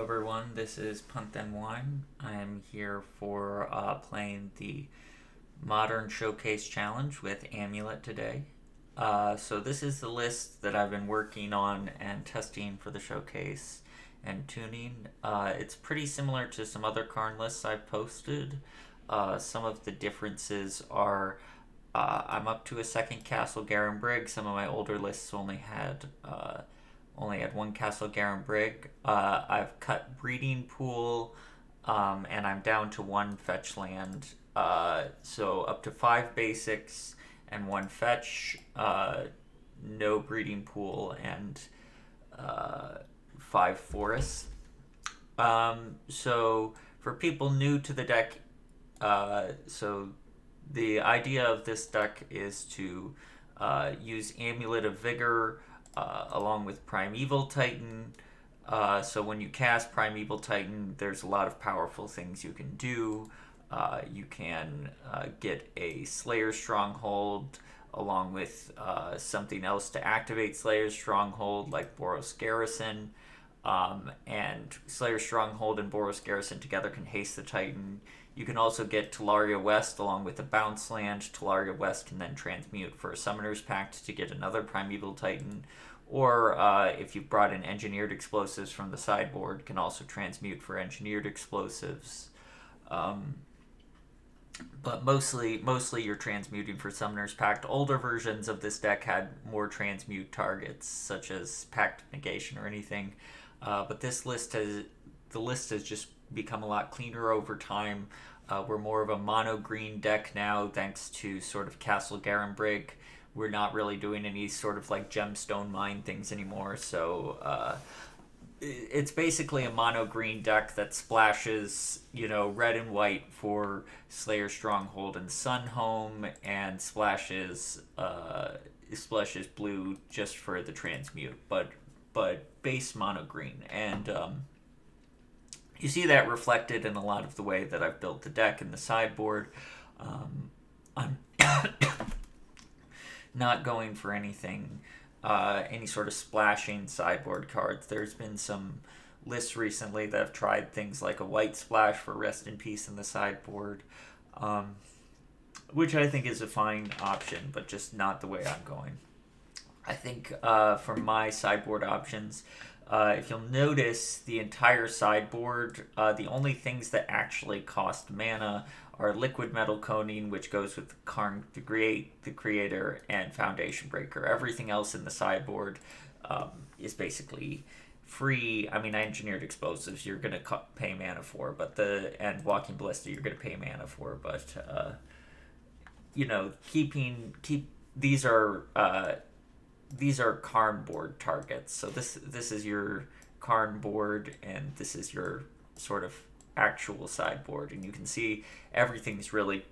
everyone, this is Punt and Wine. I am here for playing the Modern Showcase Challenge with Amulet today. So this is the list that I've been working on and testing for the showcase and tuning. It's pretty similar to some other Karn lists I've posted. Some of the differences are I'm up to a second Castle Garen Brig. Some of my older lists only had one Castle Garen Brig. I've cut Breeding Pool, and I'm down to one fetch land. So up to 5 basics and 1 fetch, no Breeding Pool, and 5 forests. So for people new to the deck, so the idea of this deck is to use Amulet of Vigor along with Primeval Titan. So when you cast Primeval Titan, there's a lot of powerful things you can do. You can get a Slayer Stronghold along with something else to activate Slayer Stronghold, like Boros Garrison. And Slayer Stronghold and Boros Garrison together can haste the Titan. You can also get Talaria West along with a bounce land. Talaria West can then transmute for a Summoner's Pact to get another Primeval Titan. Or if you've brought in Engineered Explosives from the sideboard, can also transmute for Engineered Explosives. But mostly you're transmuting for Summoner's Pact. Older versions of this deck had more transmute targets, such as Pact Negation or anything. But the list has just become a lot cleaner over time. We're more of a mono green deck now, thanks to sort of Castle Garen Brig. We're not really doing any sort of like gemstone mine things anymore, so it's basically a mono green deck that splashes, red and white for Slayer Stronghold and Sunhome, and splashes blue just for the transmute, but base mono green. And you see that reflected in a lot of the way that I've built the deck in the sideboard. I'm not going for anything, any sort of splashing sideboard cards. There's been some lists recently that have tried things like a white splash for Rest in Peace in the sideboard, which I think is a fine option, but just not the way I'm going. I think for my sideboard options, if you'll notice, the entire sideboard, the only things that actually cost mana are Liquid Metal Coning, which goes with Karn the Creator, and Foundation Breaker. Everything else in the sideboard is basically free. I mean, Engineered Explosives you're going to pay mana for, and Walking Ballista you're going to pay mana for, but these are Karn board targets. So this is your Karn board, and this is your sort of actual sideboard, and you can see everything's really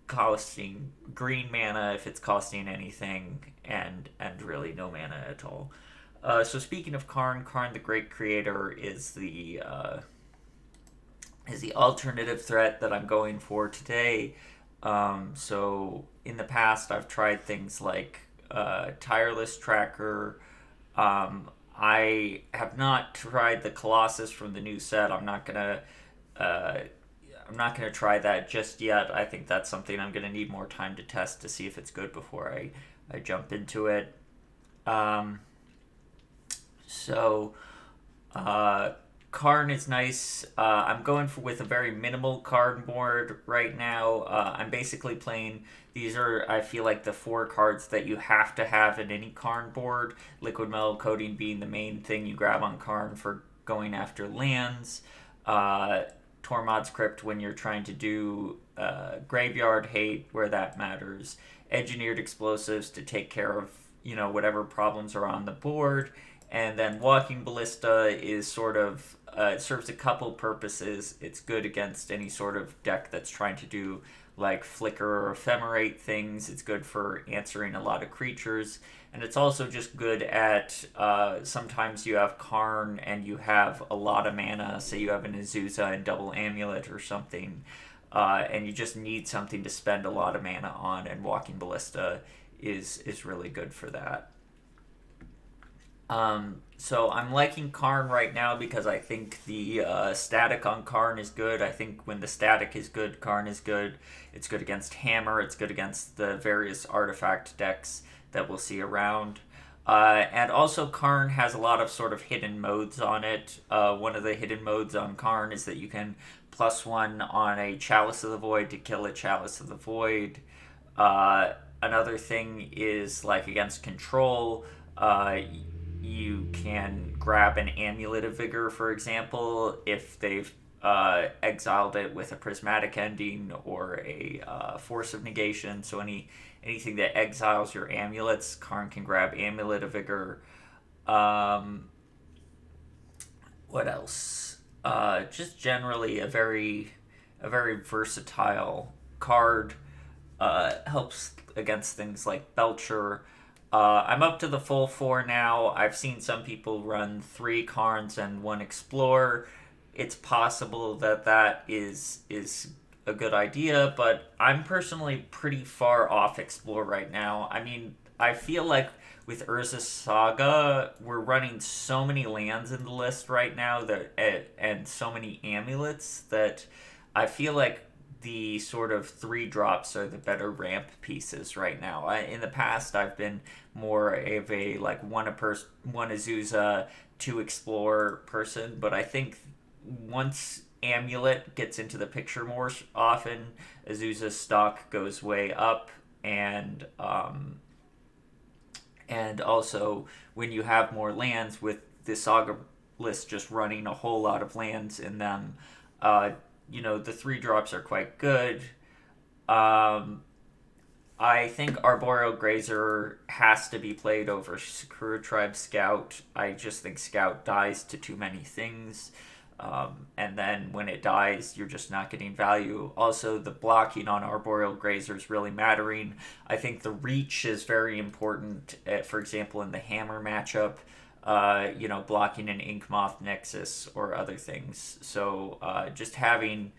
costing green mana if it's costing anything, and really no mana at all. So speaking of Karn the Great Creator is the alternative threat that I'm going for today. So in the past I've tried things like Tireless Tracker. I have not tried the Colossus from the new set. I'm not gonna try that just yet. I think that's something I'm gonna need more time to test to see if it's good before I jump into it. Karn is nice. I'm going with a very minimal Karn board right now. I'm basically playing, these are, I feel like, the 4 cards that you have to have in any Karn board. Liquid Metal Coating being the main thing you grab on Karn for going after lands. Tormod's Crypt when you're trying to do Graveyard Hate where that matters. Engineered Explosives to take care of, whatever problems are on the board. And then Walking Ballista is sort of, it serves a couple purposes. It's good against any sort of deck that's trying to do like Flicker or Ephemerate things. It's good for answering a lot of creatures. And it's also just good at, sometimes you have Karn and you have a lot of mana. Say you have an Azusa and double Amulet or something. And you just need something to spend a lot of mana on. And Walking Ballista is really good for that. So I'm liking Karn right now because I think the static on Karn is good. I think when the static is good, Karn is good. It's good against Hammer. It's good against the various artifact decks that we'll see around. And also, Karn has a lot of sort of hidden modes on it. One of the hidden modes on Karn is that you can +1 on a Chalice of the Void to kill a Chalice of the Void. Another thing is like against control, you can grab an Amulet of Vigor, for example, if they've exiled it with a prismatic ending or a Force of Negation. So anything that exiles your amulets, Karn can grab Amulet of Vigor. What else? Just generally a very versatile card. Helps against things like Belcher. I'm up to the full 4 now. I've seen some people run 3 Karns and 1 Explorer. It's possible that that is a good idea, but I'm personally pretty far off Explore right now. I mean, I feel like with Urza's Saga, we're running so many lands in the list right now that and so many amulets that I feel like the sort of 3 drops are the better ramp pieces right now. In the past, I've been more of a like one Azusa, 2 Explore person, but I think once Amulet gets into the picture more often, Azusa's stock goes way up, and also when you have more lands with the Saga list just running a whole lot of lands in them, the 3 drops are quite good. I think Arboreal Grazer has to be played over Sakura Tribe Scout. I just think Scout dies to too many things. And then when it dies, you're just not getting value. Also, the blocking on Arboreal Grazer is really mattering. I think the reach is very important, for example, in the Hammer matchup. Blocking an Inkmoth Nexus or other things. So just having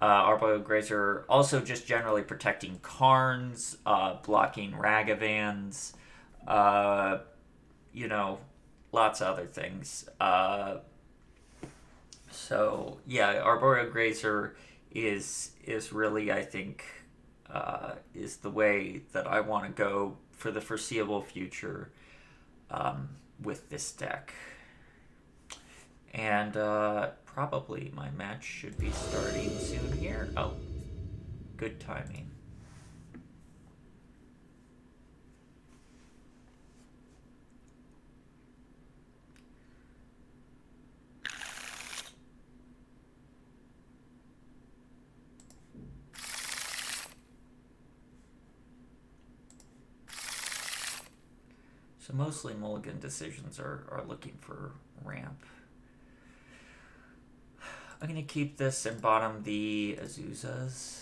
Arboreal Grazer, also just generally protecting Karns, blocking Ragavans, lots of other things. So yeah, Arboreal Grazer is really, I think, is the way that I want to go for the foreseeable future with this deck. And probably my match should be starting soon here. Oh, good timing. So mostly mulligan decisions are looking for ramp. I'm going to keep this and bottom the Azuzas.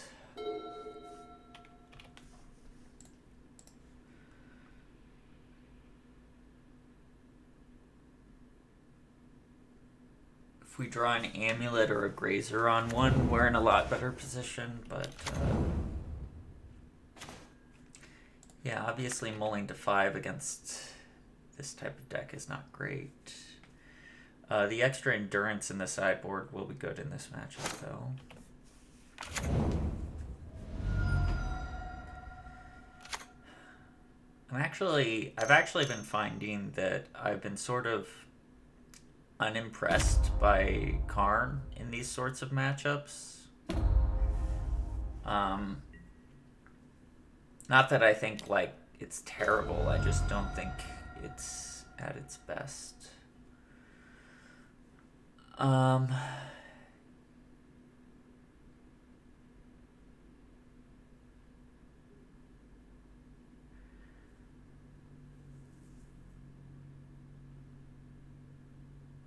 If we draw an Amulet or a Grazer on one, we're in a lot better position, but yeah, obviously mulling to 5 against this type of deck is not great. The extra endurance in the sideboard will be good in this matchup, though. I've actually been finding that I've been sort of unimpressed by Karn in these sorts of matchups. Not that I think like it's terrible, I just don't think it's at its best.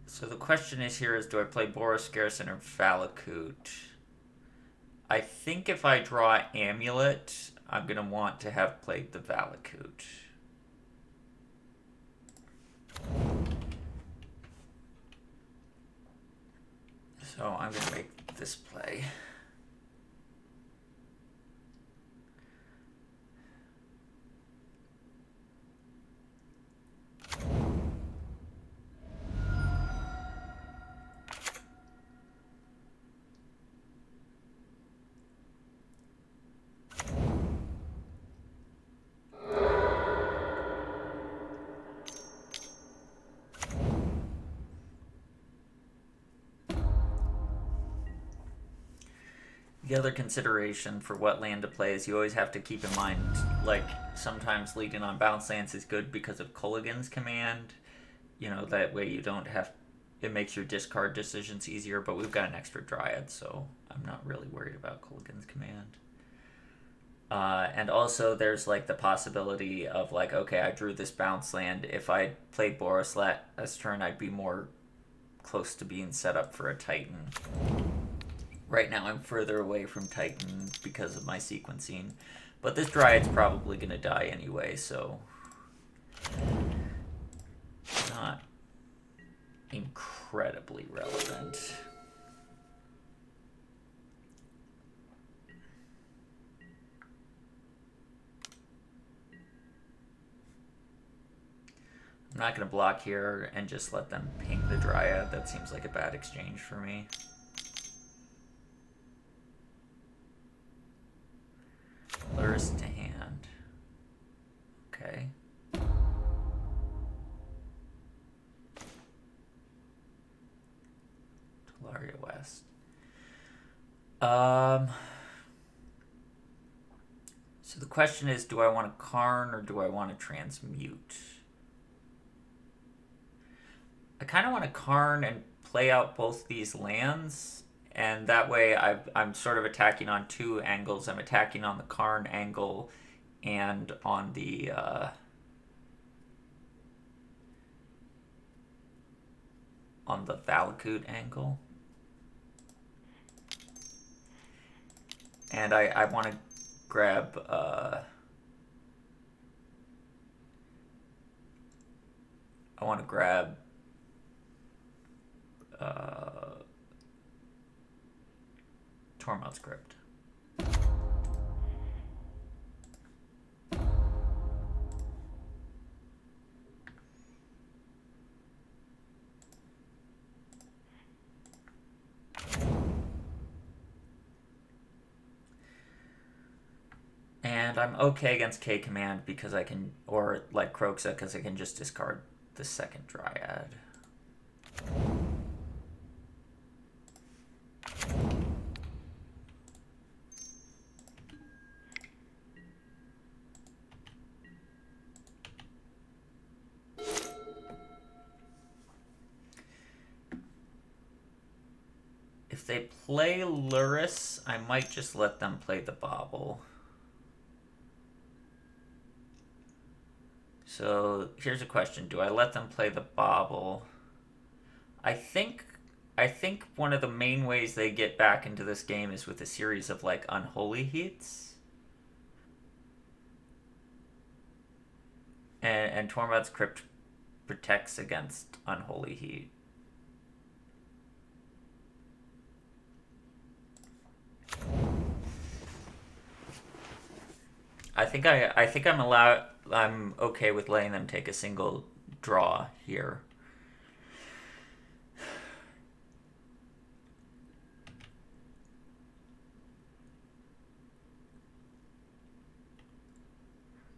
So the question is do I play Boros Garrison or Valakut? I think if I draw Amulet, I'm going to want to have played the Valakut. So I'm going to make this play. The other consideration for what land to play is you always have to keep in mind, like, sometimes leading on bounce lands is good because of Culligan's command. You know, that way you don't have... It makes your discard decisions easier, but we've got an extra Dryad, so I'm not really worried about Culligan's command. And also there's, like, the possibility of, like, okay, I drew this bounce land. If I played Boros last turn, I'd be more close to being set up for a Titan. Right now I'm further away from Titan because of my sequencing. But this Dryad's probably going to die anyway, so... Not incredibly relevant. I'm not going to block here and just let them ping the Dryad. That seems like a bad exchange for me. Lurrus to hand. Okay. Talaria West. So the question is, do I want to Karn or do I want to transmute? I kind of want to Karn and play out both these lands, and that way I'm sort of attacking on two angles. I'm attacking on the Karn angle and on the Valakut angle. And I want to grab Tormod's Crypt. And I'm okay against K Command because I can, or like Kroxa, because I can just discard the second Dryad. If they play Lurrus, I might just let them play the Bauble. So here's a question. Do I let them play the Bauble? I think one of the main ways they get back into this game is with a series of, like, Unholy Heats. And Tormod's Crypt protects against Unholy Heat. I think I'm okay with letting them take a single draw here.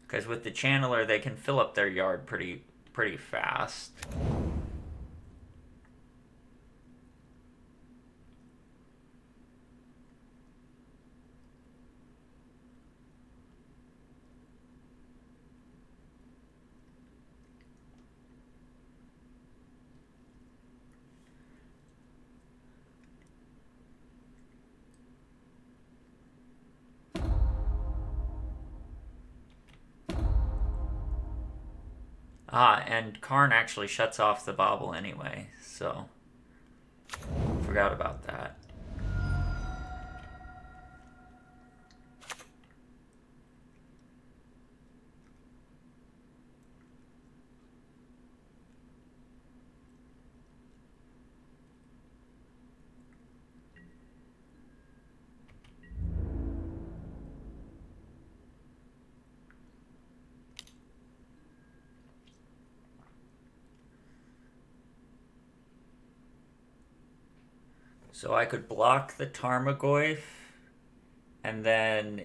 Because with the Channeler, they can fill up their yard pretty fast. And Karn actually shuts off the Bauble anyway, so forgot about that. So I could block the Tarmogoyf, and then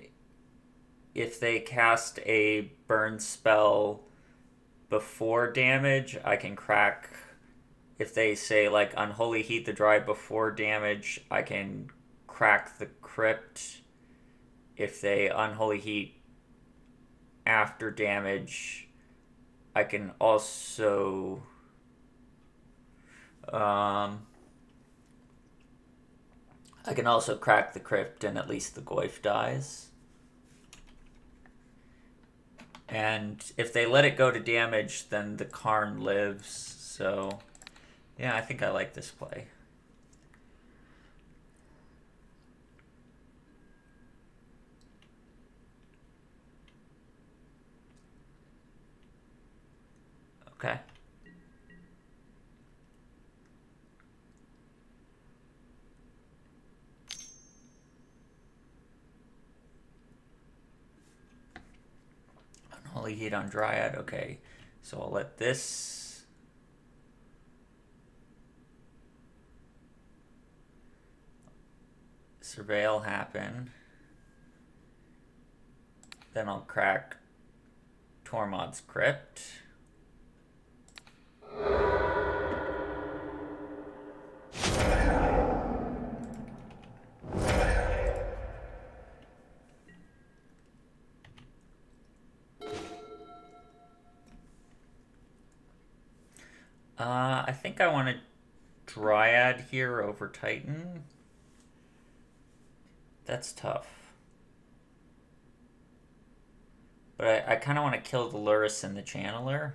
if they cast a burn spell before damage, I can crack. If they say, like, Unholy Heat the Dry before damage, I can crack the crypt if they Unholy Heat after damage. I can also crack the crypt and at least the Goyf dies. And if they let it go to damage, then the Karn lives. So, yeah, I think I like this play. Okay. Unholy Heat on Dryad. Okay. So I'll let this Surveil happen. Then I'll crack Tormod's Crypt. I think I want to Dryad here over Titan. That's tough. But I kind of want to kill the Lurrus and the Channeler.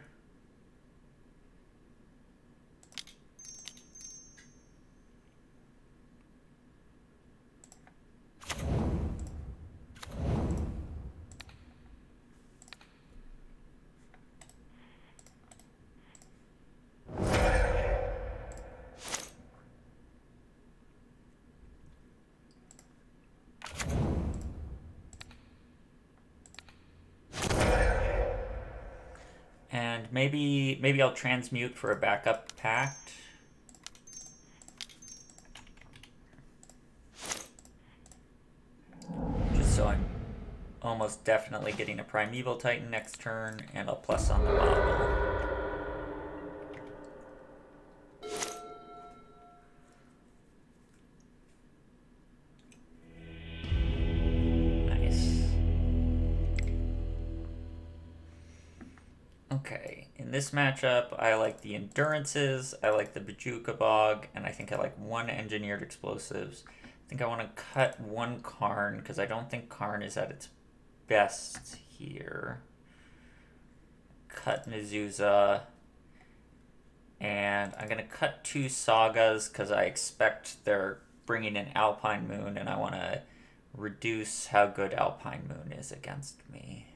And maybe I'll transmute for a backup pact. Just so I'm almost definitely getting a Primeval Titan next turn, and I'll plus on the wobble. Okay, in this matchup, I like the Endurances, I like the Bajuka Bog, and I think I like one Engineered Explosives. I think I want to cut one Karn, because I don't think Karn is at its best here. Cut Mizuza, and I'm going to cut two Sagas, because I expect they're bringing in Alpine Moon, and I want to reduce how good Alpine Moon is against me.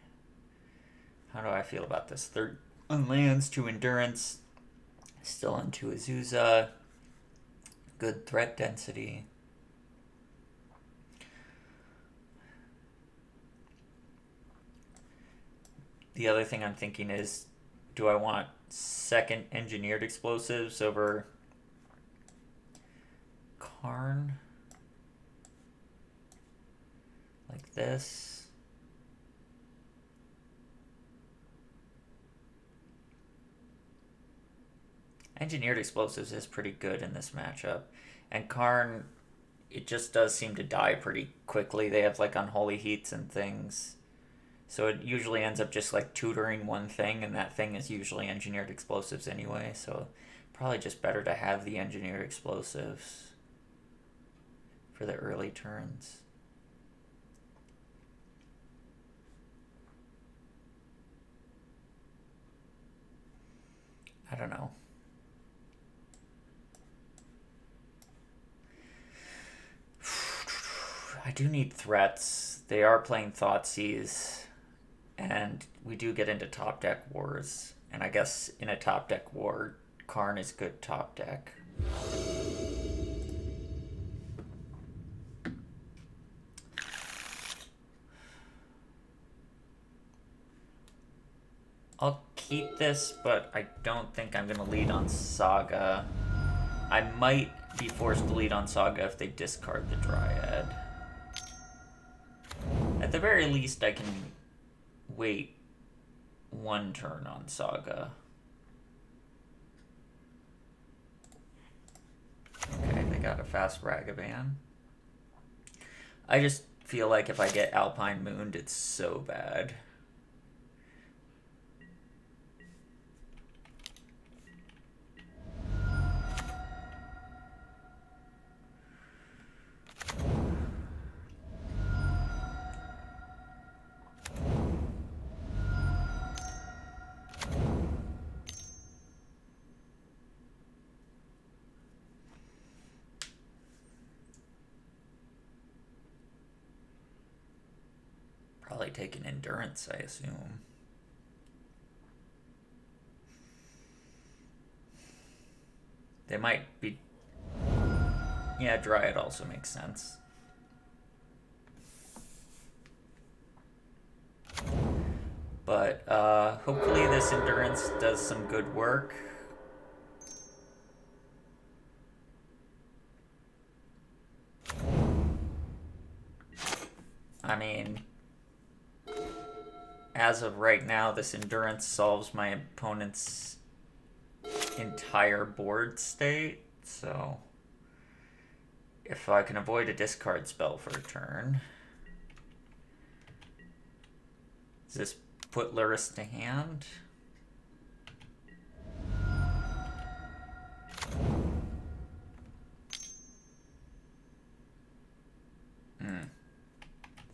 How do I feel about this? Third on lands, 2 Endurance, still on 2 Azusa, good threat density. The other thing I'm thinking is, do I want second Engineered Explosives over Karn? Like this. Engineered Explosives is pretty good in this matchup. And Karn, it just does seem to die pretty quickly. They have like Unholy Heats and things. So it usually ends up just like tutoring one thing, and that thing is usually Engineered Explosives anyway. So probably just better to have the Engineered Explosives for the early turns. I don't know. I do need threats. They are playing Thoughtseize, and we do get into top deck wars. And I guess in a top deck war, Karn is good top deck. I'll keep this, but I don't think I'm going to lead on Saga. I might be forced to lead on Saga if they discard the Dryad. At the very least, I can wait one turn on Saga. Okay, they got a fast Ragavan. I just feel like if I get Alpine Mooned, it's so bad. Probably take an Endurance, I assume. They might be... Yeah, Dryad also makes sense. But hopefully this Endurance does some good work. I mean, as of right now, this Endurance solves my opponent's entire board state, so if I can avoid a discard spell for a turn. Does this put Lurrus to hand?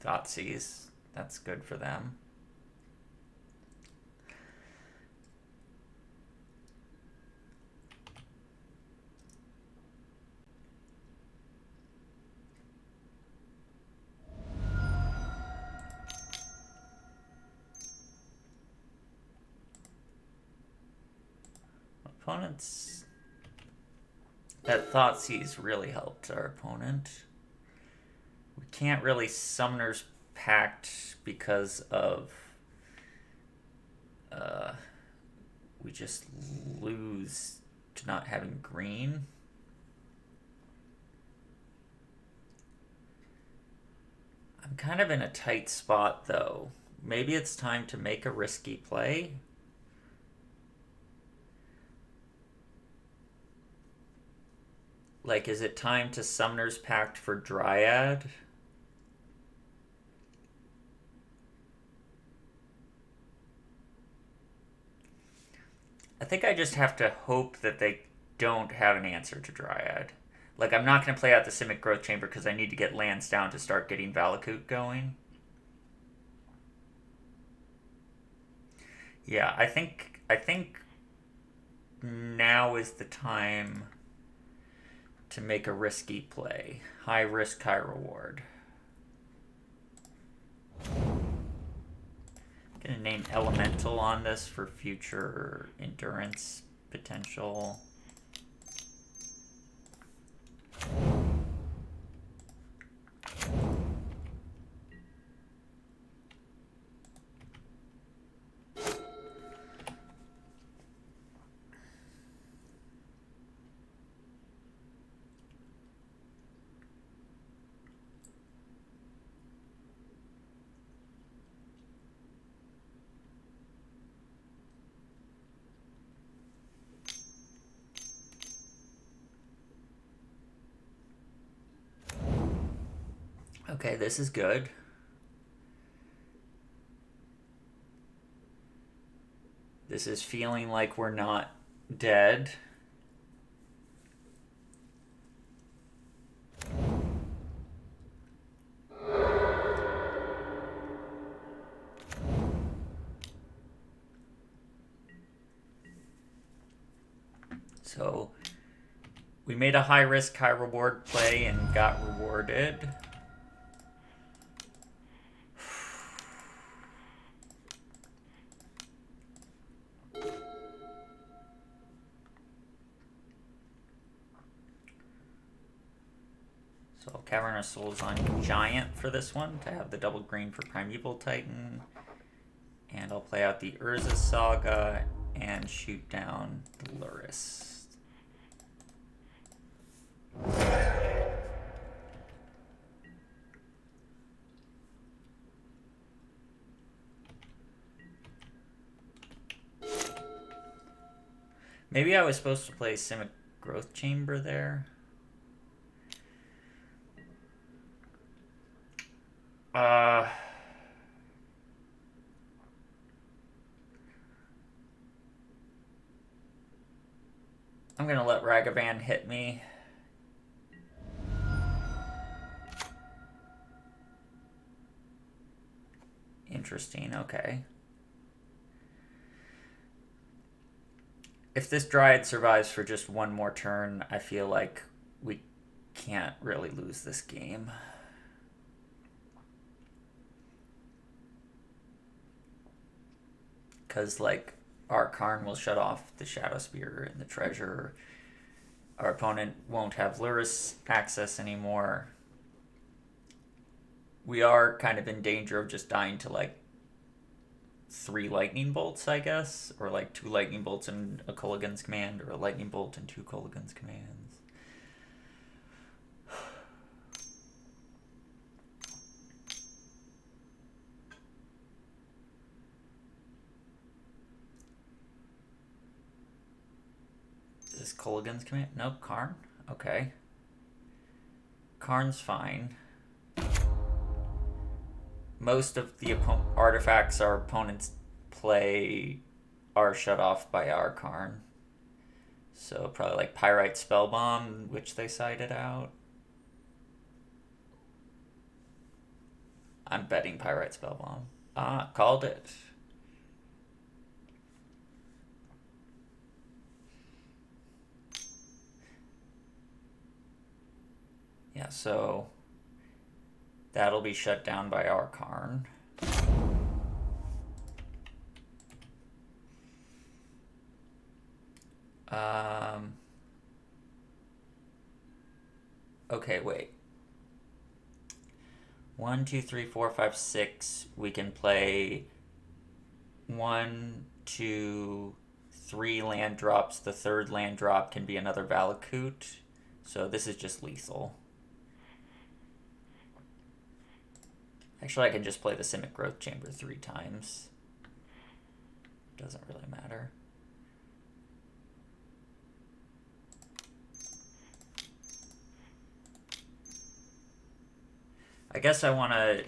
Thoughtseize. That's good for them. Opponents... That Thoughtseize really helped our opponent. We can't really Summoner's Pact because of... we just lose to not having green. I'm kind of in a tight spot, though. Maybe it's time to make a risky play. Like, is it time to Summoner's Pact for Dryad? I think I just have to hope that they don't have an answer to Dryad. Like, I'm not going to play out the Simic Growth Chamber because I need to get lands down to start getting Valakut going. Yeah, I think now is the time to make a risky play. High risk, high reward. I'm gonna name Elemental on this for future Endurance potential. Okay, this is good. This is feeling like we're not dead. So we made a high risk, high reward play and got rewarded. So Cavernous Souls on Giant for this one to have the double green for Primeval Titan. And I'll play out the Urza Saga and shoot down the Lurrus. Maybe I was supposed to play Simic Growth Chamber there. Uh, I'm gonna let Ragavan hit me. Interesting, okay. If this Dryad survives for just one more turn, I feel like we can't really lose this game. Because, like, our Karn will shut off the Shadow Spear and the treasure. Our opponent won't have Lurrus access anymore. We are kind of in danger of just dying to, like, 3 lightning bolts, I guess, or like 2 lightning bolts and a Kolaghan's Command, or a lightning bolt and 2 Kolaghan's Commands. Is this Kolaghan's Command? Nope, Karn. Okay. Karn's fine. Most of the artifacts our opponents play are shut off by our Karn. So probably like Pyrite Spellbomb, which they cited out. I'm betting Pyrite Spellbomb. Ah, called it. Yeah, so that'll be shut down by our Karn. Okay, wait. 1, 2, 3, 4, 5, 6. We can play 1, 2, 3 land drops. The third land drop can be another Valakut. So this is just lethal. Actually, I can just play the Simic Growth Chamber 3 times. Doesn't really matter. I guess I want to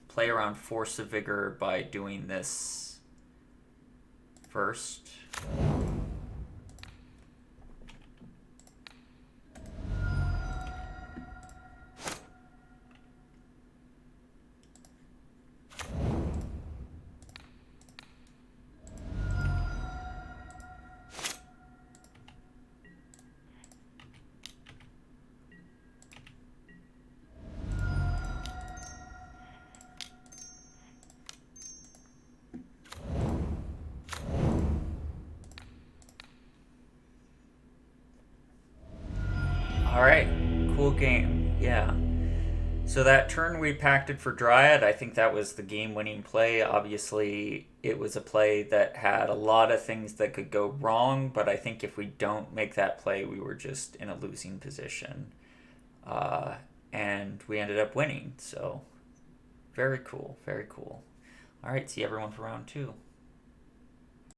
play around Force of Vigor by doing this first. Alright, cool game, yeah. So that turn we pacted for Dryad, I think that was the game-winning play. Obviously, it was a play that had a lot of things that could go wrong, but I think if we don't make that play, we were just in a losing position. And we ended up winning, so very cool, very cool. Alright, see everyone for round 2.